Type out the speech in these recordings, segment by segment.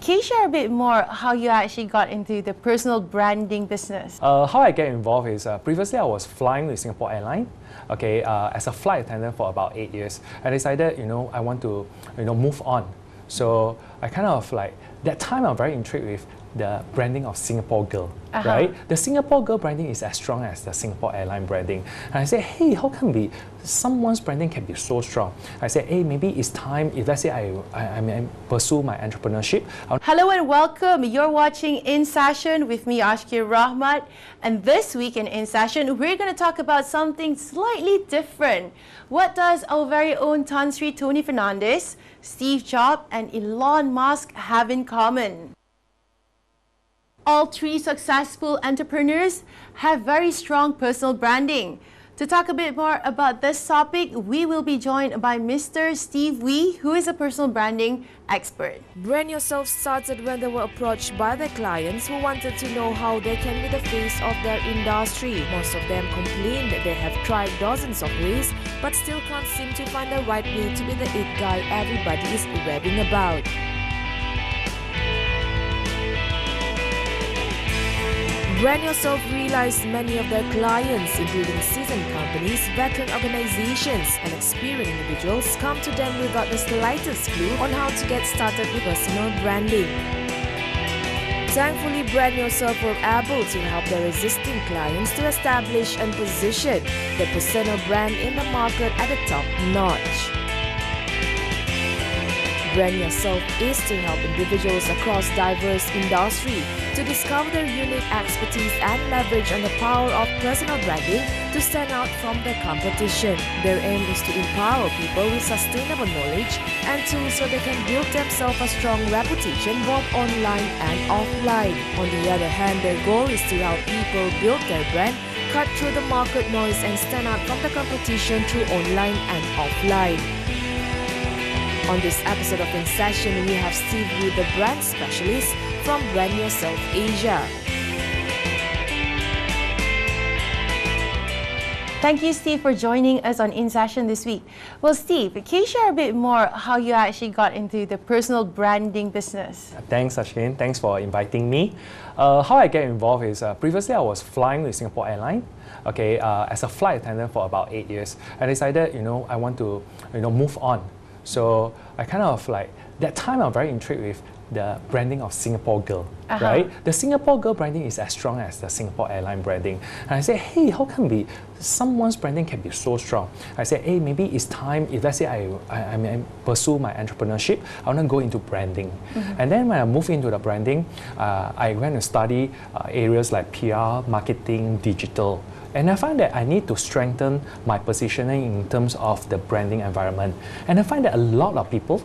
can you share a bit more how you actually got into the personal branding business? How I get involved is previously I was flying with Singapore Airlines, as a flight attendant for about 8 years. I decided, I want to, move on. So I kind of that time I'm very intrigued with the branding of Singapore Girl, right? The Singapore Girl branding is as strong as the Singapore Airline branding. And I said, hey, how can someone's branding can be so strong? I said, hey, maybe it's time, if let's say I pursue my entrepreneurship. Hello and welcome. You're watching In Session with me, Ashikin Rahmat. And this week in Session, we're going to talk about something slightly different. What does our very own Tan Sri Tony Fernandes, Steve Jobs and Elon Musk have in common? All three successful entrepreneurs have very strong personal branding. To talk a bit more about this topic, we will be joined by Mr. Steve Wee, who is a personal branding expert. Brand Yourself started when they were approached by their clients who wanted to know how they can be the face of their industry. Most of them complained that they have tried dozens of ways but still can't seem to find the right way to be the it guy everybody is raving about. Brand Yourself realized many of their clients, including seasoned companies, veteran organizations, and experienced individuals, come to them without the slightest clue on how to get started with personal branding. Thankfully, Brand Yourself were able to help their existing clients to establish and position their personal brand in the market at the top notch. Brand Yourself is to help individuals across diverse industries to discover their unique expertise and leverage on the power of personal branding to stand out from the competition. Their aim is to empower people with sustainable knowledge and tools so they can build themselves a strong reputation both online and offline. On the other hand, their goal is to help people build their brand, cut through the market noise and stand out from the competition through online and offline. On this episode of In Session, we have Steve Wee, the brand specialist from Brand Yourself Asia. Thank you, Steve, for joining us on In Session this week. Well, Steve, can you share a bit more how you actually got into the personal branding business? Thanks, Ashikin. Thanks for inviting me. How I get involved is previously I was flying with Singapore Airlines, as a flight attendant for about 8 years. I decided, I want to, move on. So I kind of that time I'm very intrigued with the branding of Singapore Girl, right? The Singapore Girl branding is as strong as the Singapore Airline branding. And I said, hey, how can someone's branding can be so strong? I said, hey, maybe it's time, if let's say I pursue my entrepreneurship, I want to go into branding. And then when I moved into the branding, I went to study areas like PR, marketing, digital. And I find that I need to strengthen my positioning in terms of the branding environment. And I find that a lot of people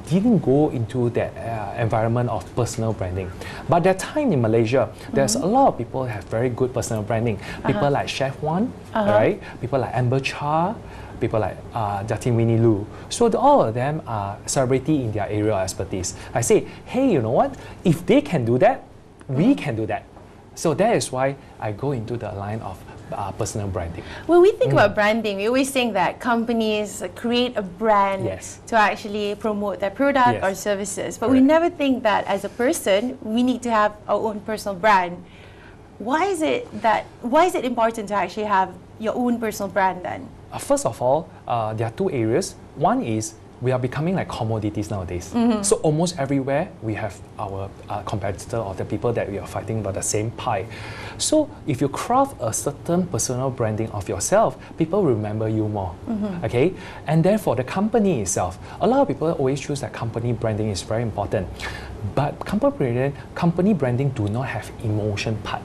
didn't go into that environment of personal branding. But that time in Malaysia, there's a lot of people who have very good personal branding. People like Chef Wan, right? People like Amber Cha, people like Jatin Winnie Lu. So all of them are celebrity in their area of expertise. I say, hey, you know what? If they can do that, we can do that. So that is why I go into the line of personal branding. When we think about branding, we always think that companies create a brand to actually promote their product or services. But we never think that as a person, we need to have our own personal brand. Why is it important to actually have your own personal brand then? First of all, there are two areas. One is we are becoming like commodities nowadays. So almost everywhere we have our competitor or the people that we are fighting about the same pie. So if you craft a certain personal branding of yourself, people remember you more. Okay? And then for the company itself, a lot of people always choose that company branding is very important. But company branding do not have emotion part.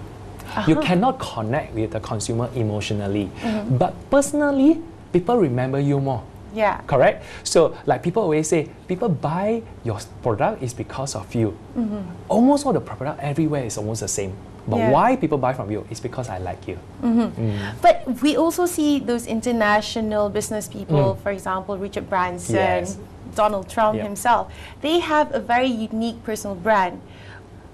You cannot connect with the consumer emotionally. But personally, people remember you more. Yeah. Correct? So like people always say, people buy your product is because of you. Almost all the product everywhere is almost the same. But why people buy from you is because I like you. But we also see those international business people, for example, Richard Branson, Donald Trump himself. They have a very unique personal brand.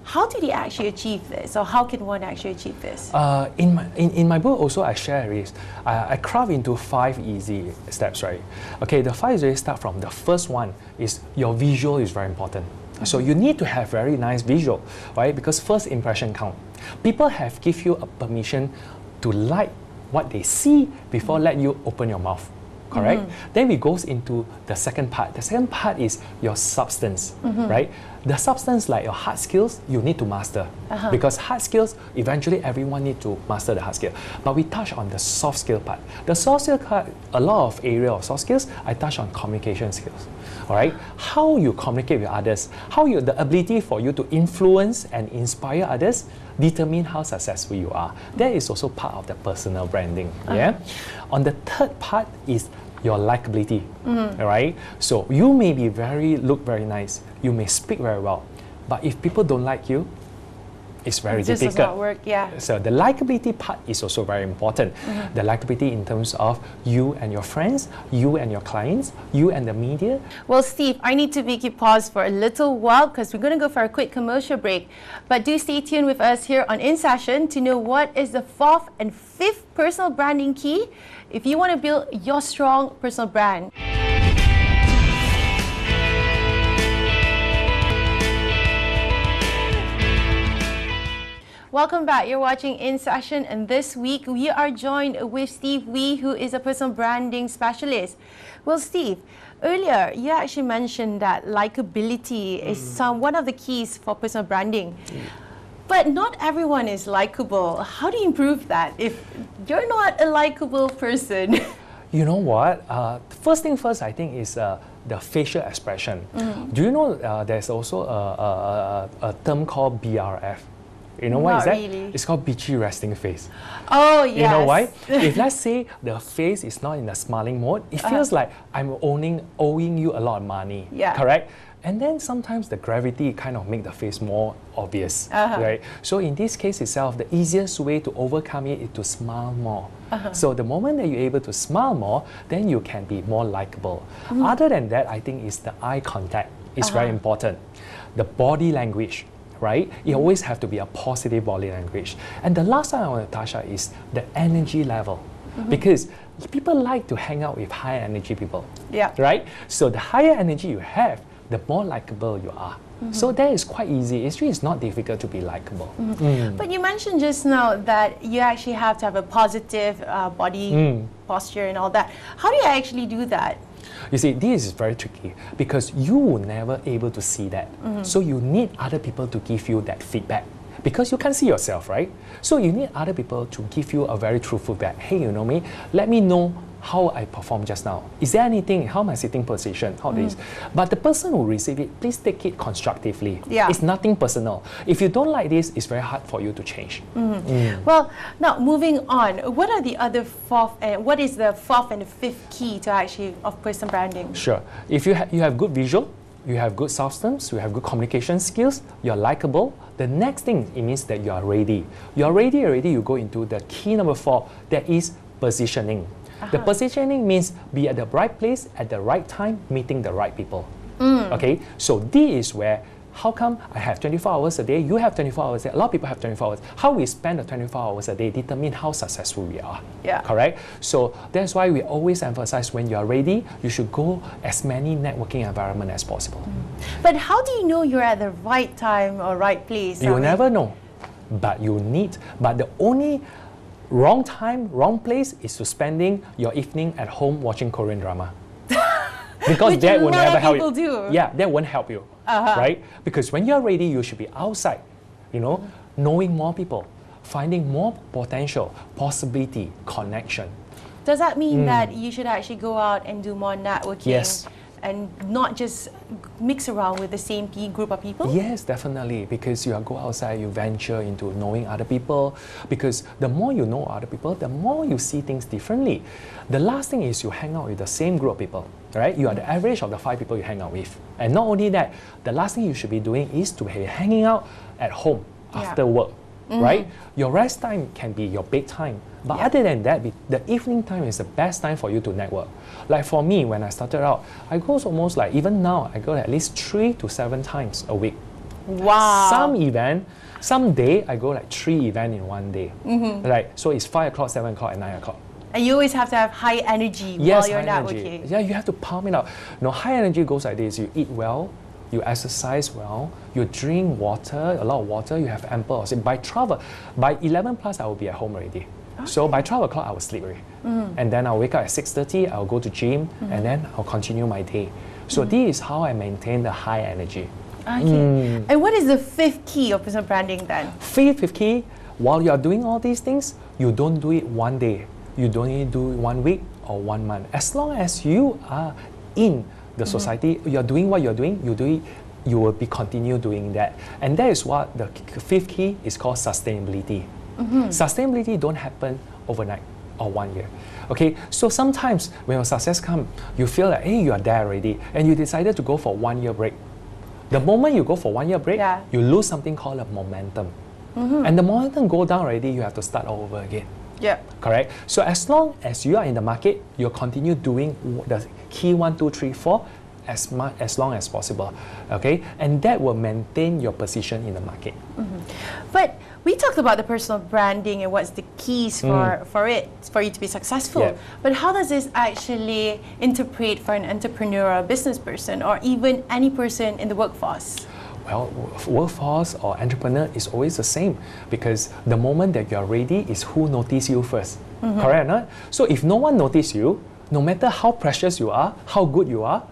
How do they actually achieve this, or how can one actually achieve this? In my book also I share is, I craft into 5 easy steps, right? Okay, the 5 easy start from the first one is your visual is very important. So you need to have very nice visual, right? Because first impression count. People have give you a permission to like what they see before let you open your mouth. Correct? Then we goes into the second part. The second part is your substance, right? The substance, like your hard skills, you need to master. Because hard skills, eventually everyone need to master the hard skill. But we touch on the soft skill part. The soft skill part, a lot of area of soft skills, I touch on communication skills. All right? How you communicate with others, the ability for you to influence and inspire others, determine how successful you are. That is also part of the personal branding. Yeah. On the third part is your likability. Right. So you may be look very nice. You may speak very well, but if people don't like you, it's very difficult. Just does not work. Yeah. So the likability part is also very important. The likability in terms of you and your friends, you and your clients, you and the media. Well, Steve, I need to make you pause for a little while because we're going to go for a quick commercial break. But do stay tuned with us here on In Session to know what is the 4th and 5th personal branding key if you want to build your strong personal brand. Welcome back. You're watching In Session, and this week we are joined with Steve Wee, who is a personal branding specialist. Well, Steve, earlier you actually mentioned that likability is one of the keys for personal branding. But not everyone is likable. How do you improve that if you're not a likable person? You know what? First thing first, I think is the facial expression. Do you know there's also a term called BRF? You know what is that? Really. It's called bitchy resting face. Oh, yes. You know why? If let's say the face is not in the smiling mode, it feels like I'm owing you a lot of money. Yeah. Correct? And then sometimes the gravity kind of make the face more obvious, right? So in this case itself, the easiest way to overcome it is to smile more. So the moment that you're able to smile more, then you can be more likable. Other than that, I think is the eye contact is very important. The body language. Right? You always have to be a positive body language. And the last thing I want to touch on is the energy level. Because people like to hang out with high energy people. Yeah. Right? So the higher energy you have, the more likable you are. So that is quite easy. It's not difficult to be likable. But you mentioned just now that you actually have to have a positive body posture and all that. How do you actually do that? You see, this is very tricky because you will never able to see that. So you need other people to give you that feedback because you can't see yourself, right? So you need other people to give you a very true feedback. Hey, you know me, let me know how I performed just now. Is there anything, how my sitting position, how this? But the person who receive it, please take it constructively. Yeah. It's nothing personal. If you don't like this, it's very hard for you to change. Well, now moving on, what are the other what is the 4th and the 5th key to actually of personal branding? Sure. If you have good visual, you have good substance, you have good communication skills, you're likable, the next thing, it means that you are ready. You are ready already, you go into the key number 4, that is positioning. The positioning means be at the right place at the right time, meeting the right people. Okay, so this is where, how come I have 24 hours a day, you have 24 hours a day, a lot of people have 24 hours. How we spend the 24 hours a day determine how successful we are. Yeah. Correct? So that's why we always emphasize when you are ready, you should go as many networking environment as possible. But how do you know you're at the right time or right place? You never know, but the only wrong time, wrong place is to spending your evening at home watching Korean drama. Because Which that will a lot never of help people you. do. Yeah, that won't help you. Right? Because when you're ready, you should be outside, knowing more people, finding more potential, possibility, connection. Does that mean that you should actually go out and do more networking? Yes. And not just mix around with the same group of people? Yes, definitely. Because you go outside, you venture into knowing other people. Because the more you know other people, the more you see things differently. The last thing is you hang out with the same group of people, right? You are the average of the 5 people you hang out with. And not only that, the last thing you should be doing is to be hanging out at home after work, right? Your rest time can be your bedtime. But other than that, the evening time is the best time for you to network. Like for me, when I started out, I go almost like, even now, I go at least 3 to 7 times a week. Wow. Some day, I go like 3 events in one day. Like, so it's 5 o'clock, 7 o'clock, and 9 o'clock. And you always have to have high energy while you're networking. Yeah, you have to pump it up. High energy goes like this. You eat well, you exercise well, you drink water, a lot of water, you have ample oxygen. By 11 plus, I will be at home already. So by 12 o'clock, I will sleep already. And then I'll wake up at 6:30, I'll go to gym, and then I'll continue my day. So this is how I maintain the high energy. Okay. And what is the fifth key of personal branding then? Fifth key, while you are doing all these things, you don't do it one day. You don't need to do it 1 week or 1 month. As long as you are in the society, you're doing what you're doing, you will be continue doing that. And that is what the fifth key is called sustainability. Sustainability don't happen overnight or 1 year. Okay, so sometimes when your success comes, you feel like, hey, you are there already, and you decided to go for 1 year break. The moment you go for 1 year break, you lose something called a momentum. And the momentum go down already, you have to start all over again. Yeah. Correct? So as long as you are in the market, you'll continue doing the key 1, 2, 3, 4 as long as possible. Okay? And that will maintain your position in the market. But we talked about the personal branding and what's the keys for you to be successful. Yeah. But how does this actually interpret for an entrepreneur or business person or even any person in the workforce? Well, workforce or entrepreneur is always the same, because the moment that you are ready is who notice you first. Correct or not? So if no one notice you, no matter how precious you are, how good you are,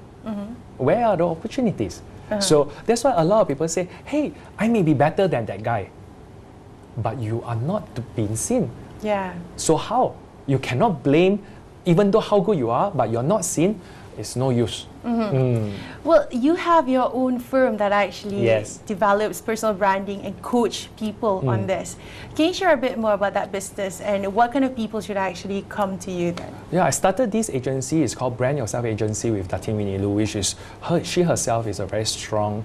where are the opportunities? So that's why a lot of people say, hey, I may be better than that guy, but you are not being seen. Yeah. So how? You cannot blame, even though how good you are, but you're not seen, it's no use. Well, you have your own firm that actually Yes. develops personal branding and coach people on this. Can you share a bit more about that business and what kind of people should actually come to you then? Yeah, I started this agency. It's called Brand Yourself Agency with Datin Winnie Lu, which is she herself is a very strong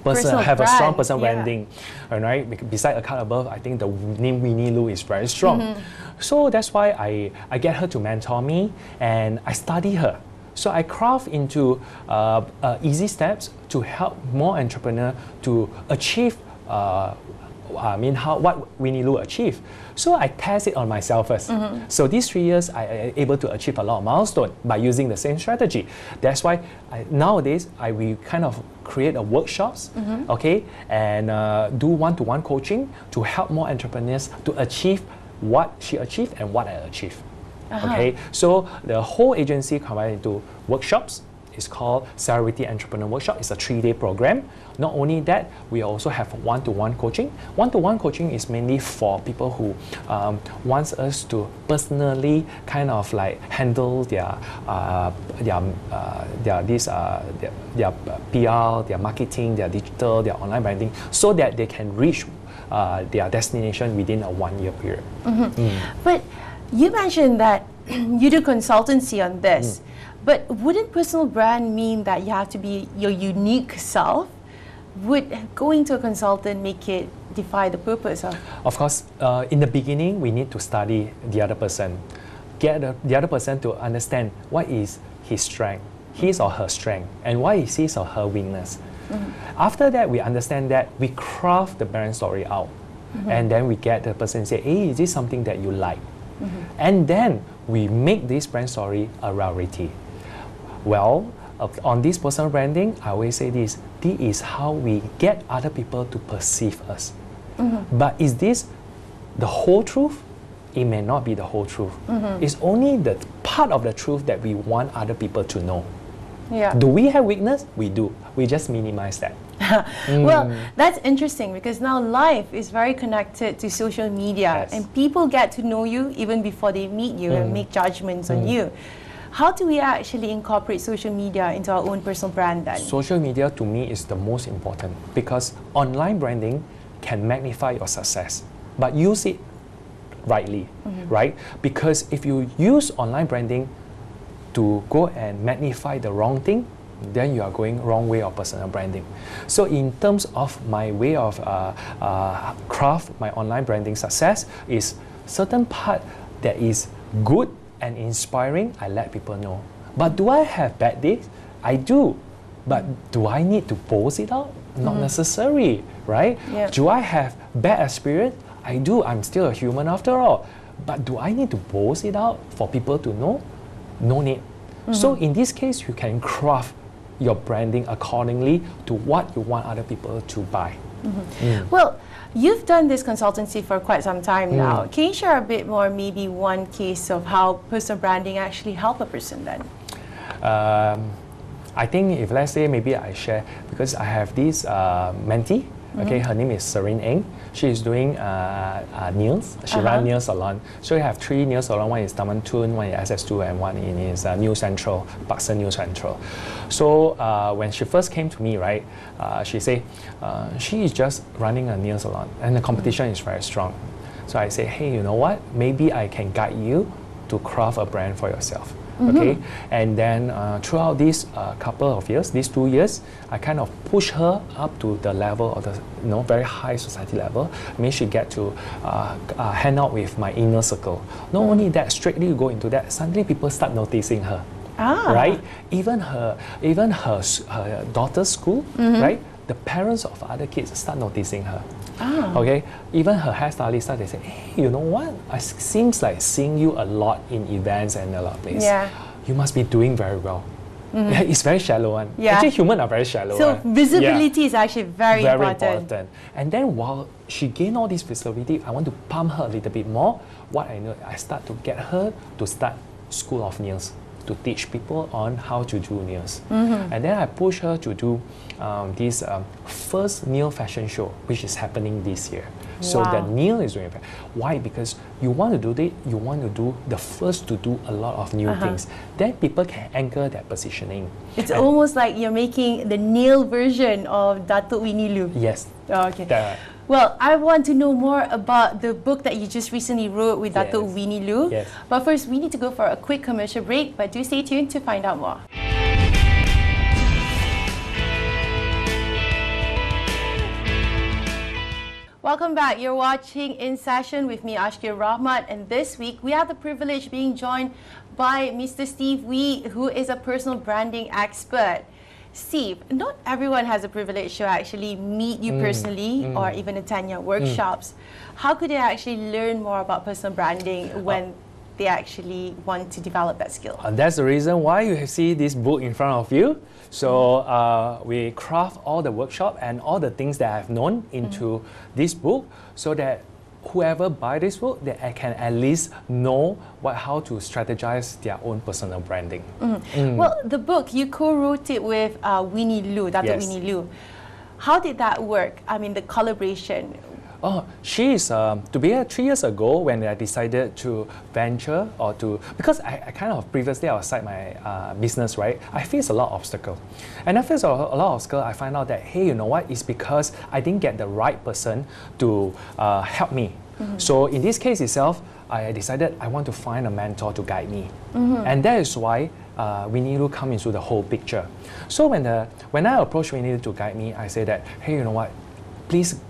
person, Personal have a strong brand, personal yeah. branding. Right? Beside a card above, I think the name Winnie Lu is very strong. So that's why I get her to mentor me and I study her. So I craft into easy steps to help more entrepreneurs to achieve what Winnie Lu achieved. So I test it on myself first. So these 3 years, I am able to achieve a lot of milestones by using the same strategy. That's why nowadays we kind of create workshops, okay, and do one-to-one coaching to help more entrepreneurs to achieve what she achieved and what I achieved. Okay, so the whole agency combined into workshops. It's called Celebrity Entrepreneur Workshop. It's a 3-day program. Not only that, we also have one-to-one coaching. One-to-one coaching is mainly for people who wants us to personally kind of like handle their PR, their marketing, their digital, their online branding, so that they can reach their destination within a 1 year period. But you mentioned that you do consultancy on this, but wouldn't personal brand mean that you have to be your unique self? Would going to a consultant make it defy the purpose of? Of course, in the beginning, we need to study the other person, get the other person to understand what is his strength, his or her strength, and what is his or her weakness. After that, we understand that, we craft the brand story out, and then we get the person say, hey, is this something that you like? And then we make this brand story a rarity. Well, on this personal branding, I always say this is how we get other people to perceive us. But is this the whole truth? It may not be the whole truth. It's only the part of the truth that we want other people to know. Yeah. Do we have weakness? We do. We just minimize that. Well, that's interesting because now life is very connected to social media, Yes. and people get to know you even before they meet you and make judgments on you. How do we actually incorporate social media into our own personal brand then? Social media to me is the most important, because online branding can magnify your success, but use it rightly, right? Because if you use online branding to go and magnify the wrong thing, then you are going wrong way of personal branding. So in terms of my way of craft my online branding success, is certain part that is good and inspiring, I let people know. But do I have bad days? I do. But do I need to post it out? Not necessary, right? Yeah. Do I have bad experience? I do. I'm still a human after all. But do I need to post it out for people to know? No need. So in this case, you can craft your branding accordingly to what you want other people to buy. Well, you've done this consultancy for quite some time now. Can you share a bit more, maybe one case of how personal branding actually help a person then? I think if let's say maybe I share, because I have this mentee, okay, her name is Serene Eng. She is doing nails. She runs nail salon. So you have 3 nail salon. One is Taman Tun, one is SS2, and one is New Central, Pakistan New Central. So when she first came to me, right, she said she is just running a nail salon and the competition is very strong. So I say, hey, you know what? Maybe I can guide you to craft a brand for yourself. Okay, and then throughout these couple of years, these 2 years, I kind of push her up to the level of the very high society level. I mean, she get to hang out with my inner circle. Not only that, straightly you go into that, suddenly people start noticing her. Right? Even her daughter's school, right? The parents of other kids start noticing her. Okay, even her hairstylist started saying, hey, you know what? It seems like seeing you a lot in events and a lot of places. Yeah. You must be doing very well. It's very shallow one. Yeah. Actually, humans are very shallow. So visibility is actually very important. And then while she gained all this visibility, I want to pump her a little bit more. What I know, I start to get her to start School of Nails, to teach people on how to do nails. And then I push her to do this first nail fashion show, which is happening this year. So the nail is doing it. Why? Because you want to do that, you want to do the first to do a lot of new things. Then people can anchor their positioning. It's almost like you're making the nail version of Datuk Winnie Lu. Yes. Okay. Well, I want to know more about the book that you just recently wrote with Datuk Winnie Lu. Yes. But first, we need to go for a quick commercial break, but do stay tuned to find out more. Welcome back. You're watching In Session with me, Ashikin Rahmat, and this week we have the privilege being joined by Mr. Steve Wee, who is a personal branding expert. Steve, not everyone has the privilege to actually meet you personally or even attend your workshops. How could they actually learn more about personal branding when they actually want to develop that skill? That's the reason why you see this book in front of you. So we craft all the workshop and all the things that I've known into this book, so that whoever buy this book, they can at least know how to strategize their own personal branding. Well, the book, you co-wrote it with Winnie Lu, Datuk Winnie Lu. How did that work? I mean, the collaboration. Oh, she's, to be 3 years ago when I decided to venture or to, because I kind of previously outside my business, right? I faced a lot of obstacles. And I faced a lot of obstacles, I find out that, hey, you know what? It's because I didn't get the right person to help me. So in this case itself, I decided I want to find a mentor to guide me. And that is why Winnie Lu come into the whole picture. So when I approached Winnie Lu to guide me, I said that, hey, you know what? Please,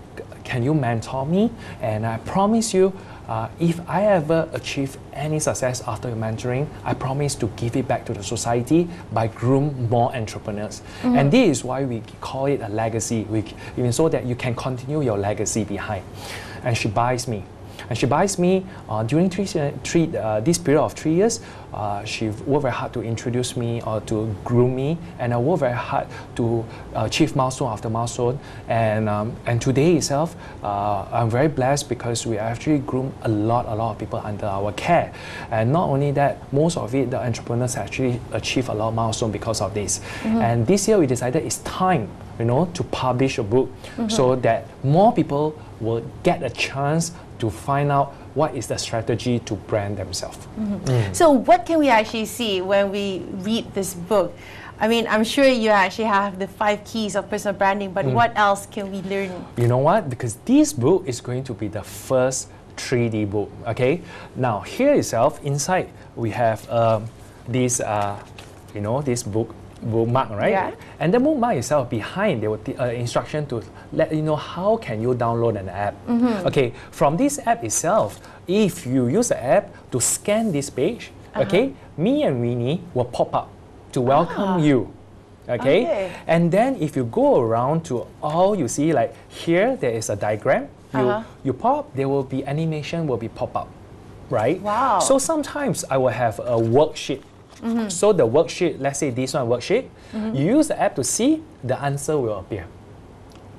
can you mentor me? And I promise you, if I ever achieve any success after your mentoring, I promise to give it back to the society by groom more entrepreneurs. And this is why we call it a legacy, even so that you can continue your legacy behind. And she buys me. And she buys me during this period of 3 years. She worked very hard to introduce me or to groom me, and I worked very hard to achieve milestone after milestone. And today itself, I'm very blessed because we actually groom a lot of people under our care. And not only that, most of it, the entrepreneurs actually achieve a lot of milestone because of this. And this year we decided it's time, to publish a book so that more people will get a chance to find out what is the strategy to brand themselves. So what can we actually see when we read this book? I mean, I'm sure you actually have the 5 keys of personal branding, but what else can we learn? You know what? Because this book is going to be the first 3D book, okay? Now, here itself, inside, we have this, this bookmark, right? Yeah. And the bookmark itself, behind, there will be instruction to let you know how can you download an app. Okay, from this app itself, if you use the app to scan this page, okay, me and Winnie will pop up to welcome you. Okay? And then if you go around to all you see, like here, there is a diagram. You pop, there will be animation will be pop up, right? Wow. So sometimes I will have a worksheet So the worksheet, let's say this one worksheet, you use the app to see, the answer will appear.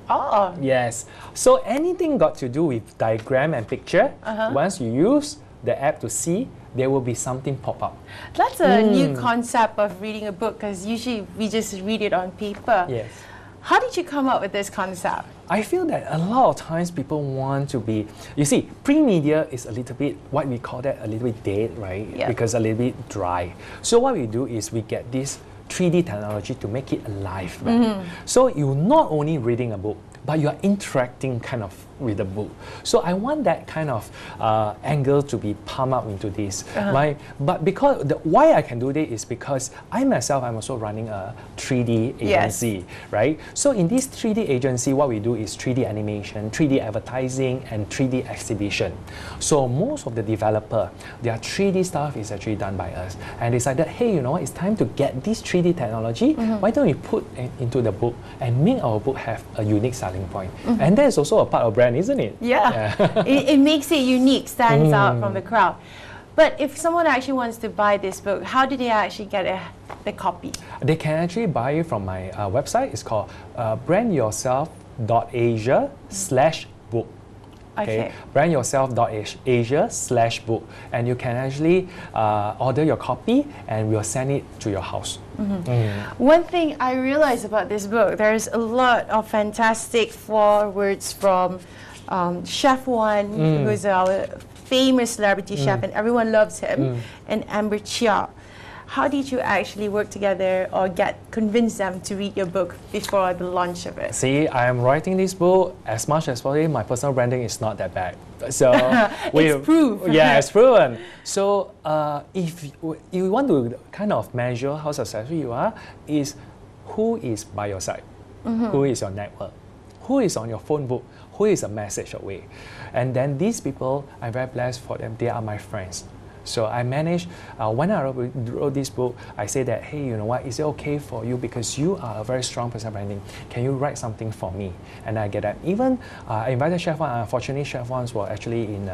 Oh. Yes. So anything got to do with diagram and picture, once you use the app to see, there will be something pop up. That's a new concept of reading a book, because usually we just read it on paper. Yes. How did you come up with this concept? I feel that a lot of times people want to be, you see, print media is a little bit, what we call that, a little bit dead, right? Yeah. Because a little bit dry. So what we do is we get this 3D technology to make it alive. Right? So you're not only reading a book, but you're interacting kind of with the book. So I want that kind of angle to be pumped up into this. But because why I can do this is because I myself, I'm also running a 3D agency, right? So in this 3D agency, what we do is 3D animation, 3D advertising, and 3D exhibition. So most of the developer, their 3D stuff is actually done by us. And decided, hey, you know what, it's time to get this 3D technology. Why don't we put it into the book and make our book have a unique selling point? And that is also a part of brand, isn't it? Yeah. It makes it unique, stands out from the crowd. But if someone actually wants to buy this book, how do they actually get the copy? They can actually buy it from my website. It's called brandyourself.asia/book. Okay. brandyourself.asia/book, and you can actually order your copy and we'll send it to your house. One thing I realized about this book, there's a lot of fantastic forewords from Chef Wan, who's our famous celebrity chef, and everyone loves him, and Amber Chia. How did you actually work together or convince them to read your book before the launch of it? See, I am writing this book as much as possible. My personal branding is not that bad. So it's proof. Yeah, it's proven. So if you want to kind of measure how successful you are, is who is by your side, who is your network, who is on your phone book, who is a message away. And then these people, I'm very blessed for them. They are my friends. So I managed, when I wrote this book, I said that, hey, you know what, is it okay for you, because you are a very strong personal branding, can you write something for me? And I get that. Even I invited Chef Wan, unfortunately Chef Wan's were actually in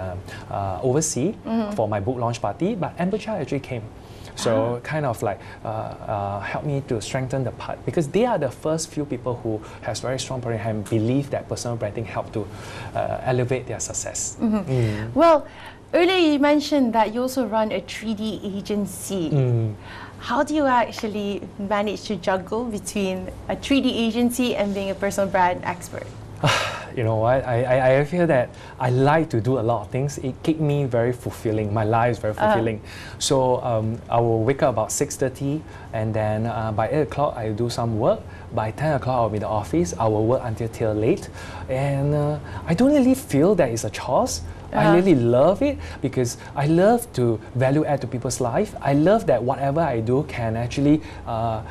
overseas for my book launch party, but Amber Chia actually came. So kind of like helped me to strengthen the part, because they are the first few people who has very strong branding and believe that personal branding helped to elevate their success. Well, earlier you mentioned that you also run a 3D agency. How do you actually manage to juggle between a 3D agency and being a personal brand expert? You know what, I feel that I like to do a lot of things. It keeps me very fulfilling. My life is very fulfilling. So I will wake up about 6:30, and then by 8 o'clock I do some work. By 10 o'clock I'll be in the office. I will work until late. And I don't really feel that it's a chore. I really love it because I love to value add to people's life. I love that whatever I do can actually, have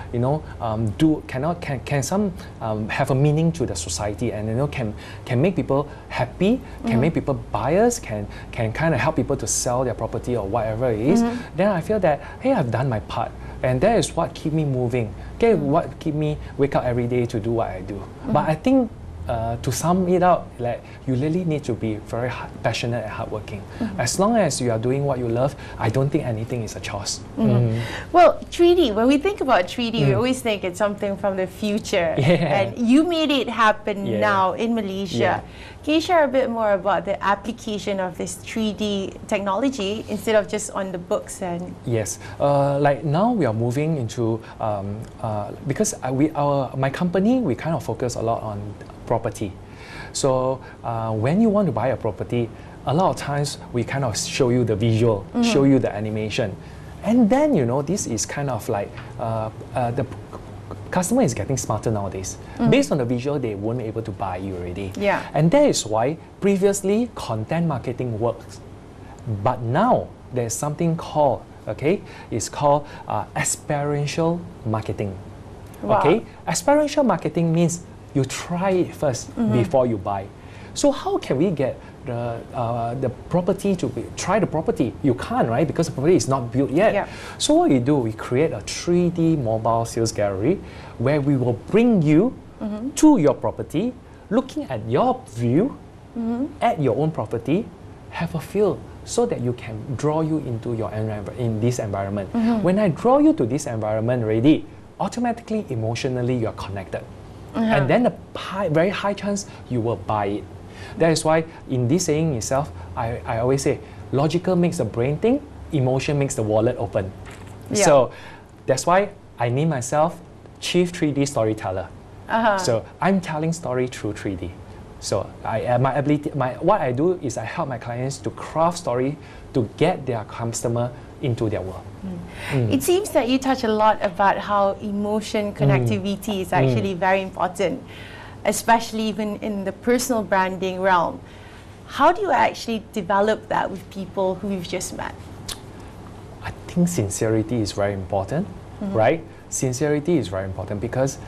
a meaning to the society, and can make people happy, can make people buyers, can kind of help people to sell their property or whatever it is. Then I feel that, hey, I've done my part. And that is what keep me moving. Okay, what keep me wake up every day to do what I do. But I think to sum it up, like, you really need to be very passionate and hardworking. As long as you are doing what you love, I don't think anything is a chore. Well, 3D, when we think about 3D, we always think it's something from the future. And you made it happen now in Malaysia. Can you share a bit more about the application of this 3D technology instead of just on the books? And yes, like now we are moving into, because my company, we kind of focus a lot on property. So when you want to buy a property, a lot of times we kind of show you the visual, show you the animation. And then, this is kind of like the customer is getting smarter nowadays. Based on the visual, they won't be able to buy you already. And that is why previously content marketing works. But now there's something called, it's called experiential marketing. Experiential marketing means you try it first before you buy. So how can we get the property to try the property? You can't, right? Because the property is not built yet. So what we do, we create a 3D mobile sales gallery where we will bring you to your property, looking at your view, at your own property, have a feel. so that you can draw you into your in this environment. When I draw you to this environment already, automatically, emotionally, you are connected. And then the very high chance you will buy it. That is why in this saying itself, I always say, logical makes the brain think, emotion makes the wallet open. Yeah. So that's why I name myself Chief 3D Storyteller. So I'm telling story through 3D. So what I do is I help my clients to craft story to get their customer into their world. It seems that you touch a lot about how emotion connectivity is actually very important, especially even in the personal branding realm. How do you actually develop that with people who you've just met? I think sincerity is very important, right? Sincerity is very important because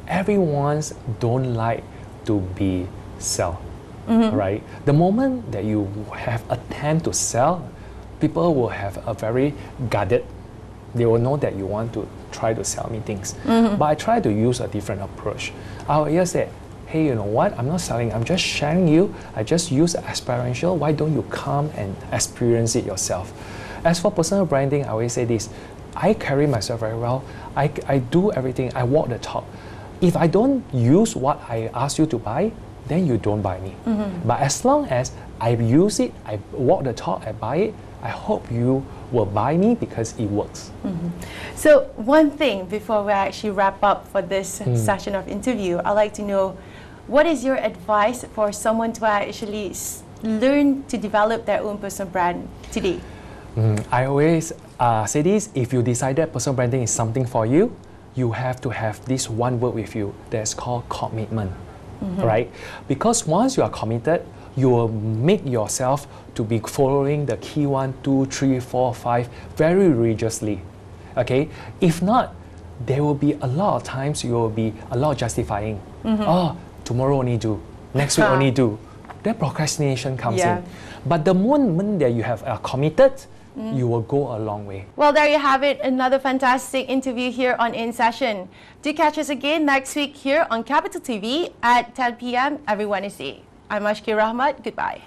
everyone's don't like to be sell, right? The moment that you have attempt to sell, people will have a very guarded. They will know that you want to try to sell me things. But I try to use a different approach. I will just say, hey, you know what? I'm not selling. I'm just sharing you. I just use experiential. Why don't you come and experience it yourself? As for personal branding, I always say this. I carry myself very well. I do everything. I walk the talk. If I don't use what I ask you to buy, then you don't buy me. But as long as I use it, I walk the talk, I buy it, I hope you will buy me because it works. So one thing before we actually wrap up for this session of interview, I'd like to know, what is your advice for someone to actually learn to develop their own personal brand today? I always say this, if you decide that personal branding is something for you, you have to have this one word with you that's called commitment, right? Because once you are committed, you will make yourself to be following the key 1, 2, 3, 4, 5 very religiously, okay? If not, there will be a lot of times you will be a lot of justifying. Oh, tomorrow only do, next week only do. That procrastination comes in. But the moment that you have committed, you will go a long way. Well, there you have it, another fantastic interview here on In Session. Do catch us again next week here on Capital TV at 10 p.m. every Wednesday. I'm Ashikin Rahmat. Goodbye.